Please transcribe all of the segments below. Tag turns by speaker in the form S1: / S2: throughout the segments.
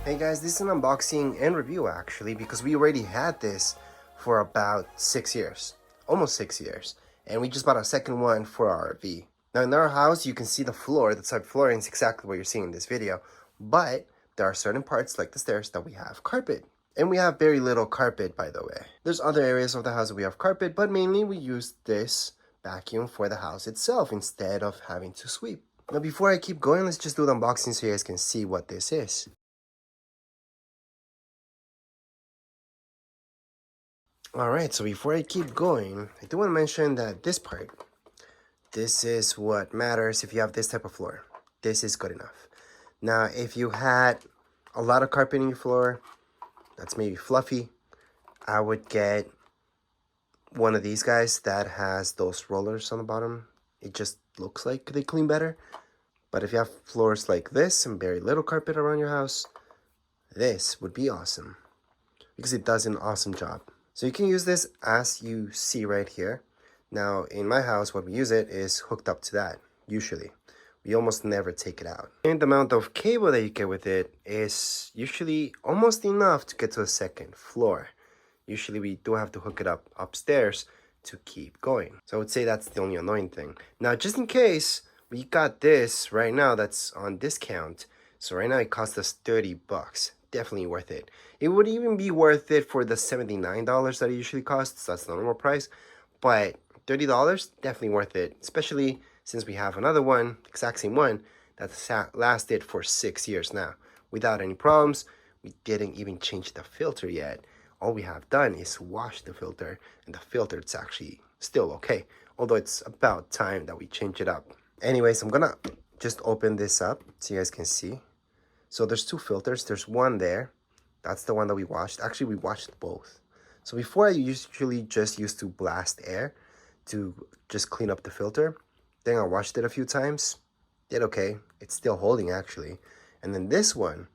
S1: Hey guys, this is an unboxing and review actually because we already had this for about 6 years, almost 6 years, and we just bought a second one for our RV. Now in our house you can see the floor, the type flooring is exactly what you're seeing in this video, but there are certain parts like the stairs that we have carpet. And we have very little carpet, by the way. There's other areas of the house that we have carpet, but mainly we use this vacuum for the house itself instead of having to sweep. Now before I keep going, let's just do the unboxing so you guys can see what this is. Alright, so before I keep going, I do want to mention that this part, this is what matters if you have this type of floor. This is good enough. Now, if you had a lot of carpet in your floor, that's maybe fluffy, I would get one of these guys that has those rollers on the bottom. It just looks like they clean better. But if you have floors like this and very little carpet around your house, this would be awesome because it does an awesome job. So you can use this as you see right here. Now in my house, what we use it is hooked up to that, usually. We almost never take it out. And the amount of cable that you get with it is usually almost enough to get to the second floor. Usually we do have to hook it up upstairs to keep going. So I would say that's the only annoying thing. Now just in case, we got this right now that's on discount. So right now it costs us 30 bucks. Definitely worth it. It would even be worth it for the $79 that it usually costs. That's the normal price. But $30, definitely worth it. Especially since we have another one, exact same one, that's lasted for 6 years now. Without any problems. We didn't even change the filter yet. All we have done is wash the filter. And the filter is actually still okay. Although it's about time that we change it up. Anyways, I'm gonna just open this up so you guys can see. So there's two filters. There's one there. That's the one that we washed. Actually, we washed both. So before I usually just used to blast air to just clean up the filter. Then I washed it a few times. Did okay. It's still holding actually. And then this one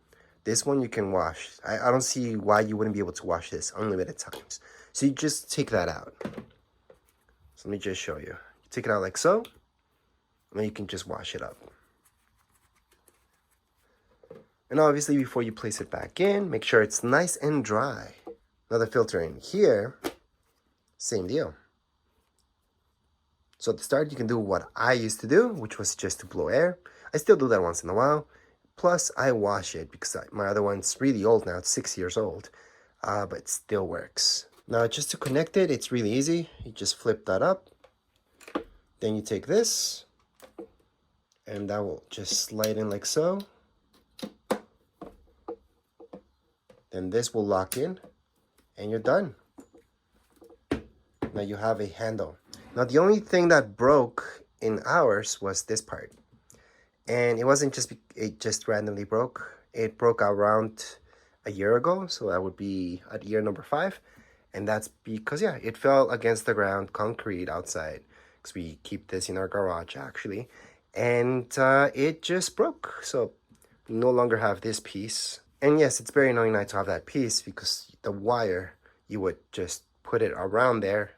S1: you can wash. I don't see why you wouldn't be able to wash this unlimited times. So you just take that out. So let me just show you. You take it out like so. And then you can just wash it up. And obviously, before you place it back in, make sure it's nice and dry. Another filter in here, same deal. So at the start, you can do what I used to do, which was just to blow air. I still do that once in a while. Plus, I wash it because my other one's really old now. It's 6 years old, but it still works. Now, just to connect it, it's really easy. You just flip that up. Then you take this, and that will just slide in like so. Then this will lock in and you're done. Now you have a handle. Now the only thing that broke in ours was this part. And it wasn't it just randomly broke. It broke around a year ago. So that would be at year number 5. And that's because, yeah, it fell against the ground, concrete outside. Because we keep this in our garage actually. And it just broke. So we no longer have this piece. And yes, it's very annoying not to have that piece because the wire, you would just put it around there.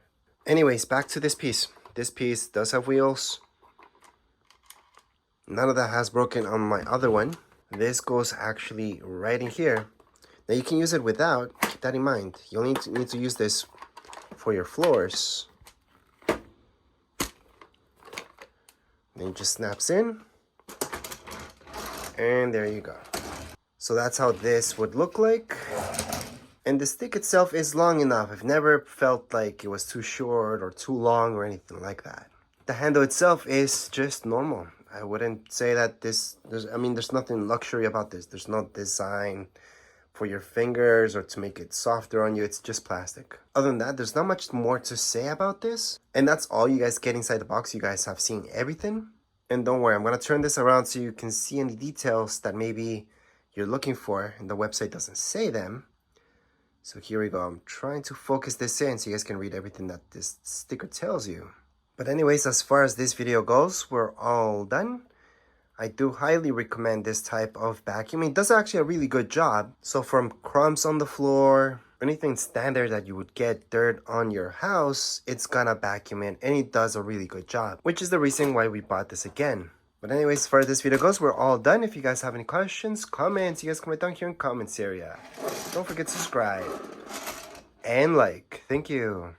S1: Anyways, back to this piece. This piece does have wheels. None of that has broken on my other one. This goes actually right in here. Now you can use it without, keep that in mind. You only need to use this for your floors. Then it just snaps in. And there you go. So that's how this would look like. And the stick itself is long enough. I've never felt like it was too short or too long or anything like that. The handle itself is just normal. I wouldn't say that there's nothing luxury about this. There's no design for your fingers or to make it softer on you. It's just plastic. Other than that, there's not much more to say about this. And that's all you guys get inside the box. You guys have seen everything. And don't worry, I'm going to turn this around so you can see any details that maybe you're looking for and the website doesn't say them. So here we go. I'm trying to focus this in so you guys can read everything that this sticker tells you. But anyways, as far as this video goes, we're all done. I do highly recommend this type of vacuum. It does actually a really good job. So from crumbs on the floor, anything standard that you would get dirt on your house, it's gonna vacuum it and it does a really good job. Which is the reason why we bought this again. But anyways, as far as this video goes, we're all done. If you guys have any questions, comments, you guys can write down here in the comments area. Don't forget to subscribe and like. Thank you.